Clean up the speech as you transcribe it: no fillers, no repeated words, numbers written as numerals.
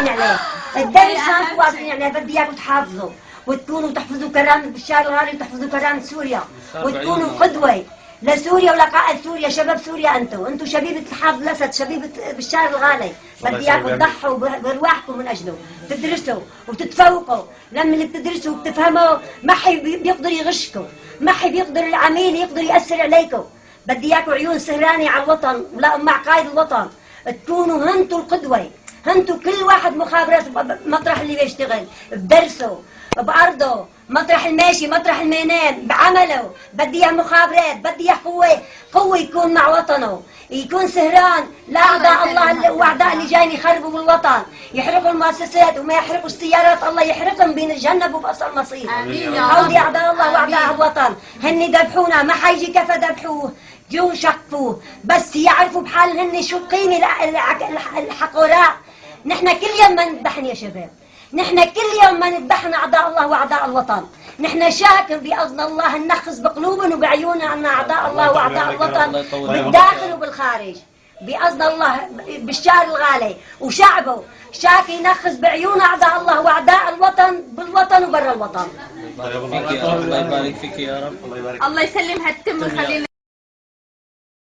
واقفين عليه، الدرس هانتوا واقفين عليه. بدي اياكم تحافظوا وتكونوا تحفظوا كرامة بشار الغالي وتحفظوا كرامة سوريا وتكونوا قدوة لسوريا ولقائد سوريا. شباب سوريا انتم شبيبة الحافظ الاسد، شبيبة بشار الغالي. بدي اياكم تضحوا بارواحكم من اجله، تدرسوا وتتفوقوا. لما اللي بتدرسوا وبتفهموا ما حي بيقدر يغشكم، ما حي بيقدر العميل يقدر ياثر عليكم. بدي اياكم عيون سهراني على الوطن ولا مع قائد الوطن، تكونوا هنتوا القدوة. هنتوا كل واحد مخابرات مطرح اللي بيشتغل بدرسه بأرضه، مطرح الماشي مطرح المينان بعمله. بدي اياه مخابرات، بدي اياه قوة يكون مع وطنه، يكون سهران لأعداء الله وأعداء اللي جايين يخربوا بالوطن، يحرقوا المؤسسات وما يحرقوا السيارات. الله يحرقهم بينجنبوا بأصل المصير. هودي أعداء الله وأعداء الوطن هن ذبحونا، ما حيجي كفى ذبحوه جو شقفوه، بس يعرفوا بحال هن شو قيمة الحقوراء. نحن كل يوم ما نذبحن يا شباب، نحن كل يوم ما نذبحن أعداء الله وأعداء الوطن. نحن شاكر بأذن الله ننخز بقلوبنا وبعيوننا أن أعداء الله وأعداء الوطن بالداخل وبالخارج بأذن الله. بشار الغالي وشعبه شاكي ينخز بعيون أعداء الله وأعداء الوطن بالوطن وبرا الوطن. الله يبارك فيك يا رب. الله يسلمها التم ويخلينا